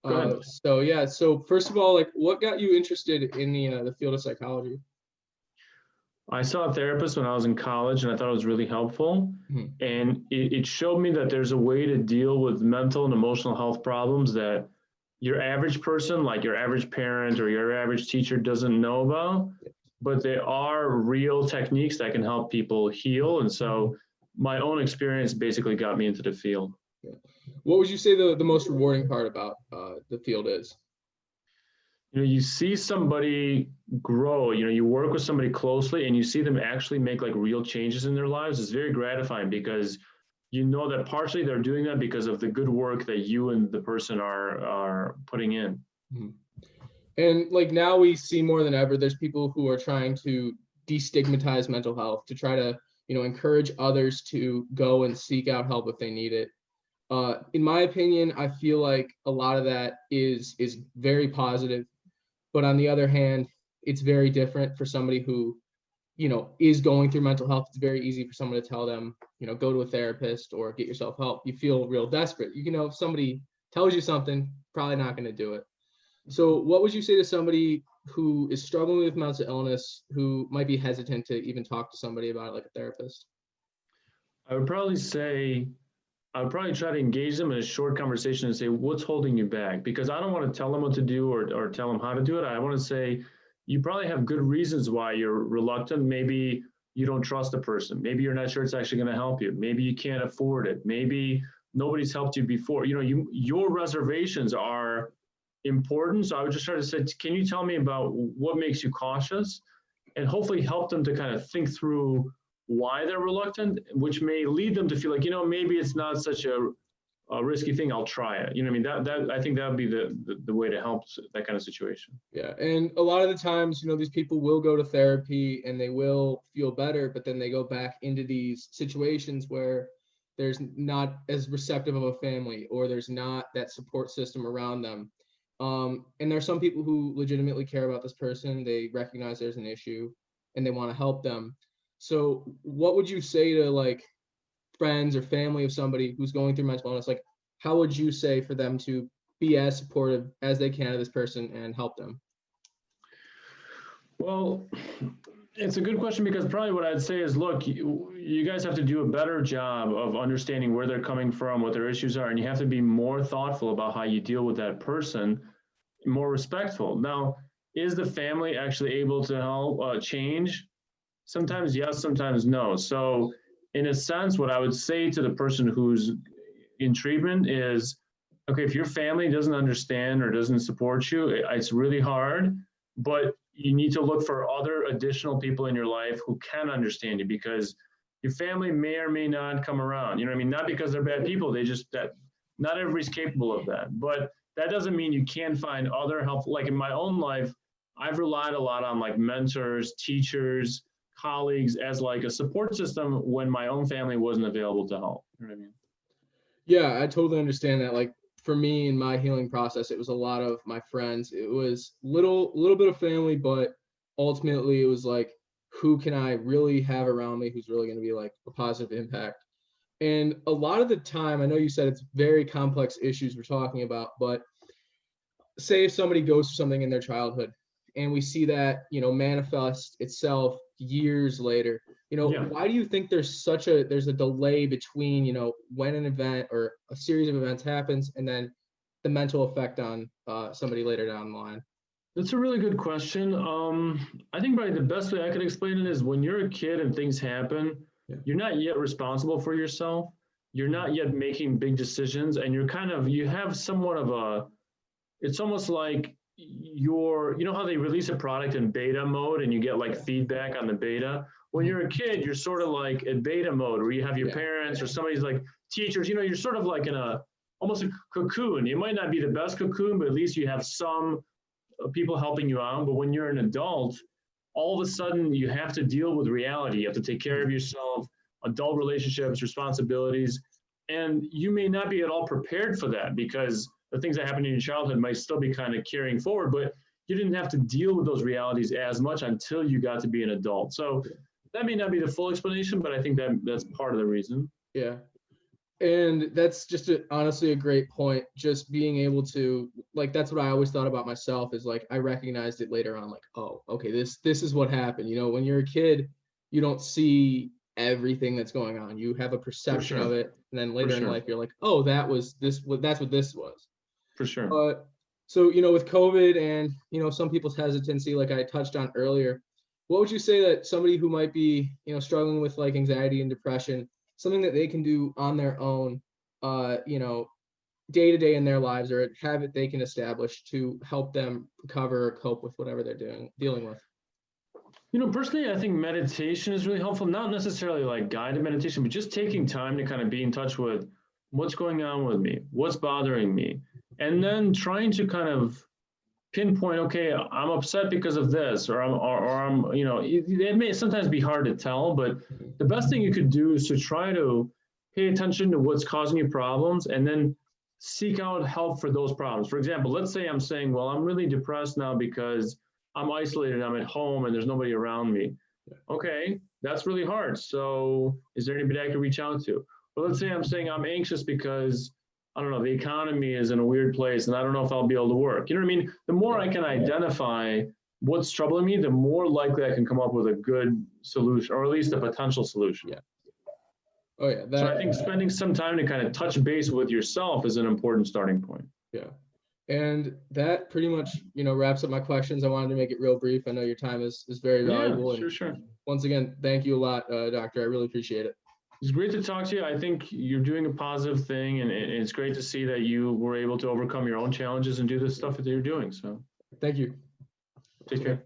Go ahead. So first of all, like, what got you interested in the field of psychology? I saw a therapist when I was in college and I thought it was really helpful. Mhm. And it showed me that there's a way to deal with mental and emotional health problems that your average person, like your average parent or your average teacher, doesn't know about. But there are real techniques that can help people heal. And so my own experience basically got me into the field. Yeah. What would you say the most rewarding part about the field is? You see somebody grow, you work with somebody closely and you see them actually make like real changes in their lives. It's very gratifying because you know that partially they're doing that because of the good work that you and the person are putting in. Mhm. And like now we see more than ever, there's people who are trying to destigmatize mental health to try to, encourage others to go and seek out help if they need it. In my opinion, I feel like a lot of that is very positive, but on the other hand, it's very different for somebody who, is going through mental health. It's very easy for someone to tell them, go to a therapist or get yourself help. You feel real desperate. If somebody tells you something, probably not going to do it. So what would you say to somebody who is struggling with mental illness, who might be hesitant to even talk to somebody about it, like a therapist? I would probably say, I would probably try to engage them in a short conversation and say, what's holding you back? Because I don't want to tell them what to do or tell them how to do it. I want to say, you probably have good reasons why you're reluctant. Maybe you don't trust the person. Maybe you're not sure it's actually going to help you. Maybe you can't afford it. Maybe nobody's helped you before. Your reservations are important. So I would just try to say, can you tell me about what makes you cautious? And hopefully help them to kind of think through why they're reluctant, which may lead them to feel like, maybe it's not such a risky thing. I'll try it. You know what I mean? That I think that would be the way to help that kind of situation. Yeah, and a lot of the times, these people will go to therapy and they will feel better, but then they go back into these situations where there's not as receptive of a family or there's not that support system around them. And there's some people who legitimately care about this person. They recognize there's an issue and they want to help them. So what would you say to like friends or family of somebody who's going through mental illness? Like, how would you say for them to be as supportive as they can of this person and help them? Well, it's a good question because probably what I'd say is, look, you guys have to do a better job of understanding where they're coming from, what their issues are, and you have to be more thoughtful about how you deal with that person, more respectful. Now, is the family actually able to help change? Sometimes yes, sometimes no. So, in a sense, what I would say to the person who's in treatment is, okay, if your family doesn't understand or doesn't support you, it's really hard, but you need to look for other additional people in your life who can understand you because your family may or may not come around. You know what I mean? Not because they're bad people, they just that not everybody's capable of that. But that doesn't mean you can't find other help. Like in my own life, I've relied a lot on like mentors, teachers, colleagues as like a support system when my own family wasn't available to help. You know what I mean? Yeah, I totally understand that. Like for me in my healing process, it was a lot of my friends. It was little bit of family, but ultimately it was like, who can I really have around me who's really going to be like a positive impact? And a lot of the time, I know you said it's very complex issues we're talking about, but say if somebody goes through something in their childhood and we see that, manifest itself years later, Yeah. why do you think there's a delay between, when an event or a series of events happens and then the mental effect on somebody later down the line? That's a really good question. I think probably the best way I could explain it is when you're a kid and things happen, Yeah. you're not yet responsible for yourself. You're not yet making big decisions, and you have somewhat of it's almost like you know how they release a product in beta mode and you get like feedback on the beta? When you're a kid, you're sort of like in beta mode where you have your parents or somebody's like teachers, you're sort of like in almost a cocoon. It might not be the best cocoon, but at least you have some people helping you out. But when you're an adult, all of a sudden you have to deal with reality. You have to take care of yourself, adult relationships, responsibilities. And you may not be at all prepared for that because the things that happened in your childhood might still be kind of carrying forward, but you didn't have to deal with those realities as much until you got to be an adult. So that may not be the full explanation, but I think that's part of the reason. Yeah. And that's just honestly a great point. Just being able to, like, that's what I always thought about myself, is like I recognized it later on, like, oh, okay, this is what happened. You know, when you're a kid, you don't see everything that's going on. You have a For perception of sure. it, and then For later in sure. life, you're like, oh, that was this. That's what this was. For sure. So, you know, with COVID and, you know, some people's hesitancy, like I touched on earlier, what would you say that somebody who might be, you know, struggling with like anxiety and depression, something that they can do on their own, you know, day to day in their lives, or a habit they can establish to help them recover or cope with whatever they're dealing with? Personally, I think meditation is really helpful. Not necessarily like guided meditation, but just taking time to kind of be in touch with what's going on with me, what's bothering me, and then trying to kind of pinpoint, okay, I'm upset because of this, or I'm, it may sometimes be hard to tell, but Mhm. the best thing you could do is to try to pay attention to what's causing you problems and then seek out help for those problems. For example, let's say I'm saying, well, I'm really depressed now because I'm isolated, I'm at home and there's nobody around me. Okay, that's really hard. So is there anybody I could reach out to? But let's say I'm saying I'm anxious because I don't know, the economy is in a weird place and I don't know if I'll be able to work. You know what I mean? The more Yeah. I can identify what's troubling me, the more likely I can come up with a good solution, or at least a potential solution. Yeah. Oh yeah. So I think spending some time to kind of touch base with yourself is an important starting point. Yeah. And that pretty much, you know, wraps up my questions. I wanted to make it real brief. I know your time is very Yeah, valuable. And sure. once again, thank you a lot, Doctor. I really appreciate it. It's great to talk to you. I think you're doing a positive thing, and it's great to see that you were able to overcome your own challenges and do the stuff that you're doing. So Thank you. take care.